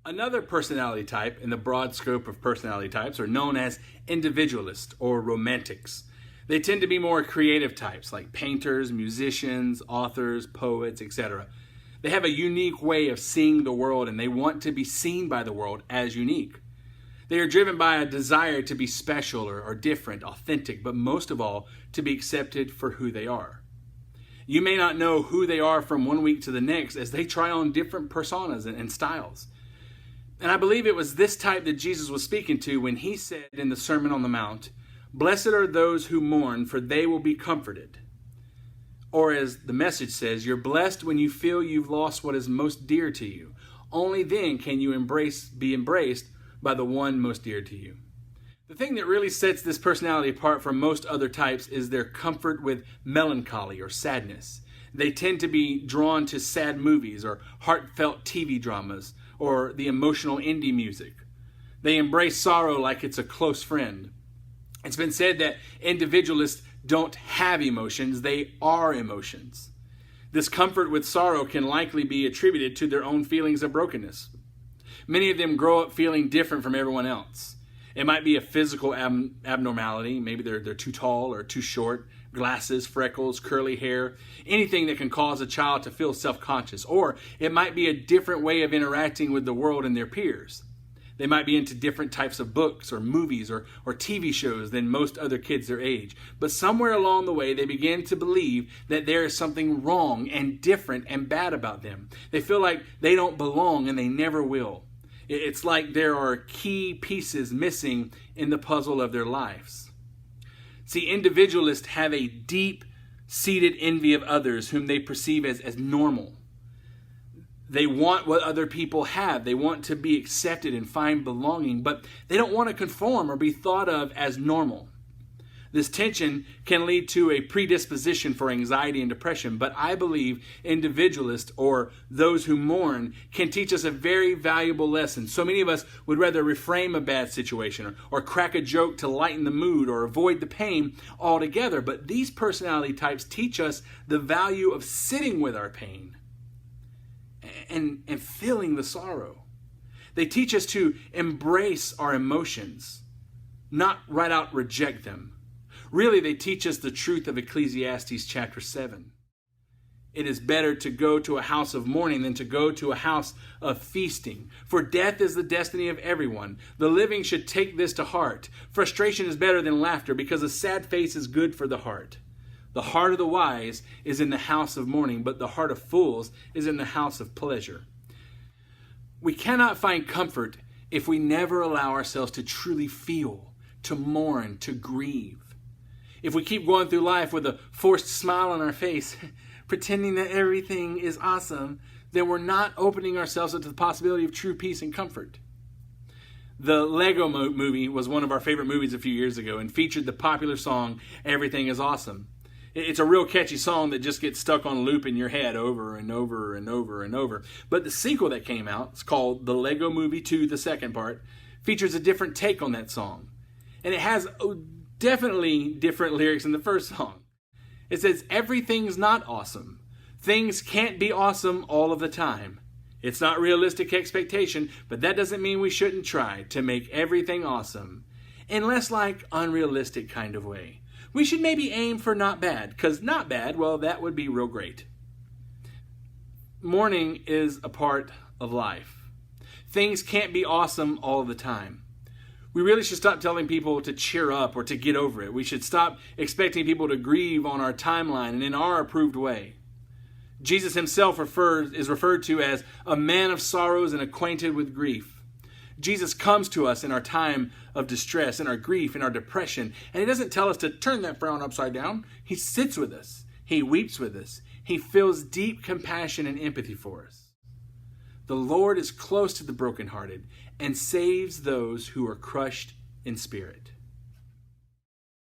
Another personality type in the broad scope of personality types are known as individualists or romantics. They tend to be more creative types like painters, musicians, authors, poets, etc. They have a unique way of seeing the world and they want to be seen by the world as unique. They are driven by a desire to be special or different, authentic, but most of all, to be accepted for who they are. You may not know who they are from one week to the next as they try on different personas and styles. And I believe it was this type that Jesus was speaking to when he said in the Sermon on the Mount, "Blessed are those who mourn, for they will be comforted." Or as the Message says, you're blessed when you feel you've lost what is most dear to you. Only then can you be embraced by the one most dear to you. The thing that really sets this personality apart from most other types is their comfort with melancholy or sadness. They tend to be drawn to sad movies or heartfelt TV dramas or the emotional indie music. They embrace sorrow like it's a close friend. It's been said that individualists don't have emotions, they are emotions. This comfort with sorrow can likely be attributed to their own feelings of brokenness. Many of them grow up feeling different from everyone else. It might be a physical abnormality. Maybe they're too tall or too short, glasses, freckles, curly hair, anything that can cause a child to feel self-conscious. Or it might be a different way of interacting with the world and their peers. They might be into different types of books or movies or TV shows than most other kids their age. But somewhere along the way, they begin to believe that there is something wrong and different and bad about them. They feel like they don't belong and they never will. It's like there are key pieces missing in the puzzle of their lives. See, individualists have a deep-seated envy of others whom they perceive as normal. They want what other people have. They want to be accepted and find belonging, but they don't want to conform or be thought of as normal. This tension can lead to a predisposition for anxiety and depression, but I believe individualists or those who mourn can teach us a very valuable lesson. So many of us would rather reframe a bad situation or crack a joke to lighten the mood or avoid the pain altogether. But these personality types teach us the value of sitting with our pain and feeling the sorrow. They teach us to embrace our emotions, not right out reject them. Really, they teach us the truth of Ecclesiastes chapter 7. It is better to go to a house of mourning than to go to a house of feasting. For death is the destiny of everyone. The living should take this to heart. Frustration is better than laughter because a sad face is good for the heart. The heart of the wise is in the house of mourning, but the heart of fools is in the house of pleasure. We cannot find comfort if we never allow ourselves to truly feel, to mourn, to grieve. If we keep going through life with a forced smile on our face, pretending that everything is awesome, then we're not opening ourselves up to the possibility of true peace and comfort. The Lego movie was one of our favorite movies a few years ago and featured the popular song, "Everything is Awesome." It's a real catchy song that just gets stuck on loop in your head over and over and over and over. But the sequel that came out, it's called The Lego Movie 2, the second part, features a different take on that song. And it has definitely different lyrics than the first song. It says, "Everything's not awesome. Things can't be awesome all of the time. It's not realistic expectation, but that doesn't mean we shouldn't try to make everything awesome. In less like unrealistic kind of way. We should maybe aim for not bad, because not bad, well, that would be real great." Mourning is a part of life. Things can't be awesome all the time. We really should stop telling people to cheer up or to get over it. We should stop expecting people to grieve on our timeline and in our approved way. Jesus himself is referred to as a man of sorrows and acquainted with grief. Jesus comes to us in our time of distress, in our grief, in our depression, and he doesn't tell us to turn that frown upside down. He sits with us. He weeps with us. He feels deep compassion and empathy for us. The Lord is close to the brokenhearted and saves those who are crushed in spirit.